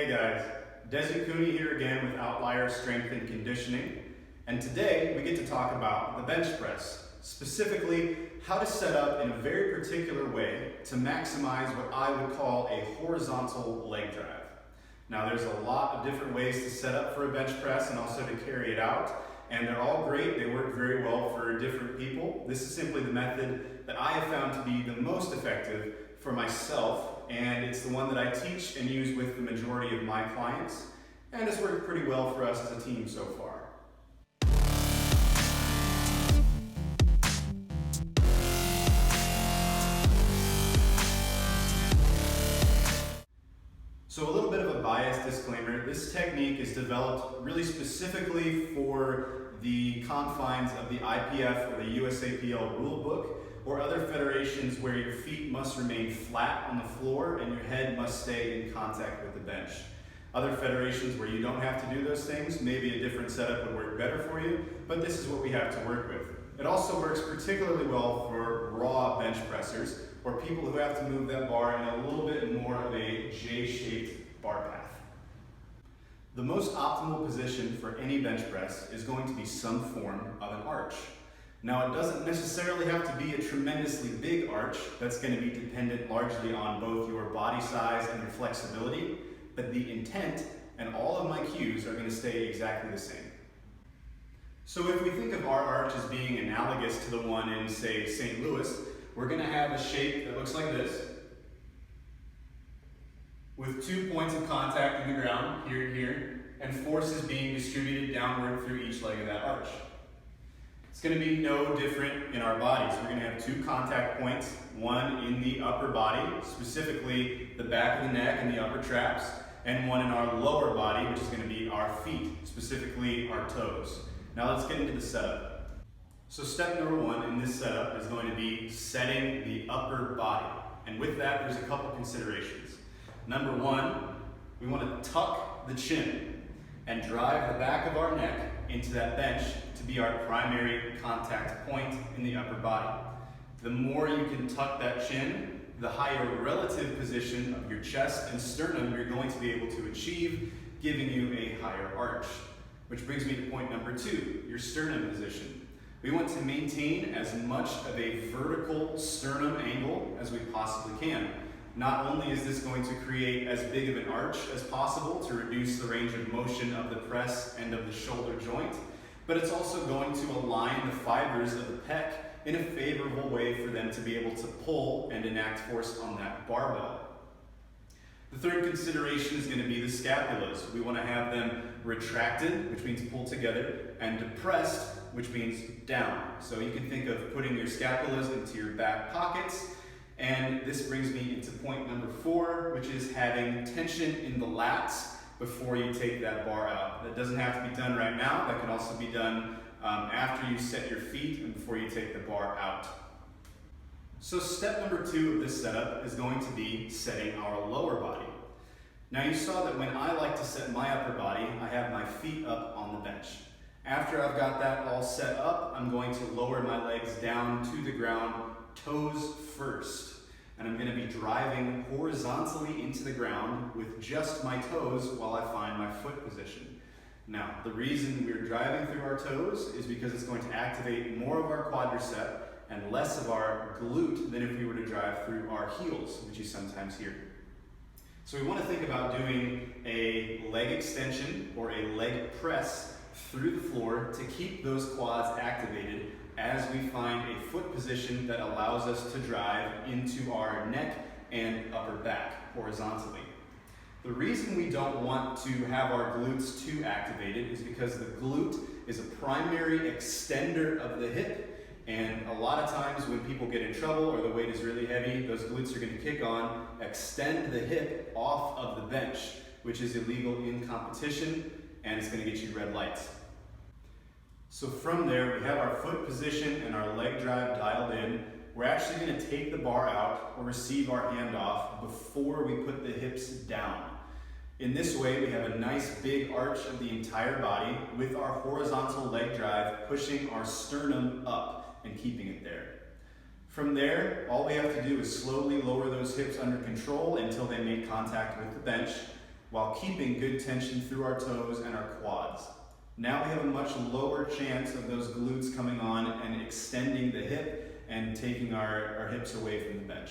Hey guys, Desi Cooney here again with Outlier Strength and Conditioning, and today we get to talk about the bench press, specifically how to set up in a very particular way to maximize what I would call a horizontal leg drive. Now there's a lot of different ways to set up for a bench press and also to carry it out, and they're all great. They work very well for different people. This is simply the method that I have found to be the most effective for myself, and it's the one that I teach and use with the majority of my clients, and it's worked pretty well for us as a team so far. So a little bit of a bias disclaimer, this technique is developed really specifically for the confines of the IPF or the USAPL rulebook, or other federations where your feet must remain flat on the floor and your head must stay in contact with the bench. Other federations where you don't have to do those things, maybe a different setup would work better for you, but this is what we have to work with. It also works particularly well for raw bench pressers, or people who have to move that bar in a little bit more of a J-shaped bar path. The most optimal position for any bench press is going to be some form of an arch. Now, it doesn't necessarily have to be a tremendously big arch. That's going to be dependent largely on both your body size and your flexibility, but the intent and all of my cues are going to stay exactly the same. So if we think of our arch as being analogous to the one in, say, St. Louis, we're going to have a shape that looks like this, with 2 points of contact in the ground, here and here, and forces being distributed downward through each leg of that arch. It's going to be no different in our bodies. We're going to have 2 contact points, one in the upper body, specifically the back of the neck and the upper traps, and one in our lower body, which is going to be our feet, specifically our toes. Now let's get into the setup. So step number 1 in this setup is going to be setting the upper body. And with that, there's a couple considerations. Number 1, we want to tuck the chin and drive the back of our neck into that bench to be our primary contact point in the upper body. The more you can tuck that chin, the higher relative position of your chest and sternum you're going to be able to achieve, giving you a higher arch. Which brings me to point number 2, your sternum position. We want to maintain as much of a vertical sternum angle as we possibly can. Not only is this going to create as big of an arch as possible to reduce the range of motion of the press and of the shoulder joint, but it's also going to align the fibers of the pec in a favorable way for them to be able to pull and enact force on that barbell. The third consideration is going to be the scapulas. We want to have them retracted, which means pulled together, and depressed, which means down. So you can think of putting your scapulas into your back pockets, and this brings me into point number 4, which is having tension in the lats before you take that bar out. That doesn't have to be done right now. That can also be done after you set your feet and before you take the bar out. So step number 2 of this setup is going to be setting our lower body. Now you saw that when I like to set my upper body, I have my feet up on the bench. After I've got that all set up, I'm going to lower my legs down to the ground, toes first. And I'm going to be driving horizontally into the ground with just my toes while I find my foot position. Now, the reason we're driving through our toes is because it's going to activate more of our quadricep and less of our glute than if we were to drive through our heels, which you sometimes hear. So we want to think about doing a leg extension or a leg press through the floor to keep those quads activated as we find a foot position that allows us to drive into our neck and upper back horizontally. The reason we don't want to have our glutes too activated is because the glute is a primary extender of the hip, and a lot of times when people get in trouble or the weight is really heavy, those glutes are going to kick on, extend the hip off of the bench, which is illegal in competition, and it's going to get you red lights. So from there, we have our foot position and our leg drive dialed in. We're actually going to take the bar out or receive our handoff before we put the hips down. In this way, we have a nice big arch of the entire body with our horizontal leg drive pushing our sternum up and keeping it there. From there, all we have to do is slowly lower those hips under control until they make contact with the bench. while keeping good tension through our toes and our quads. Now we have a much lower chance of those glutes coming on and extending the hip and taking our hips away from the bench.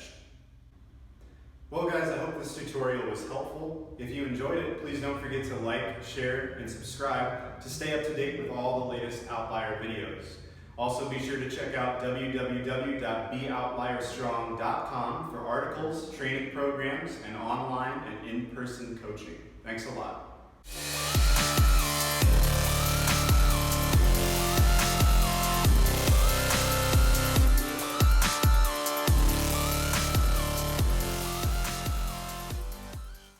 Well guys, I hope this tutorial was helpful. If you enjoyed it, please don't forget to like, share, and subscribe to stay up to date with all the latest Outlier videos. Also be sure to check out www.beoutlierstrong.com for articles, training programs, and online and in-person coaching. Thanks a lot.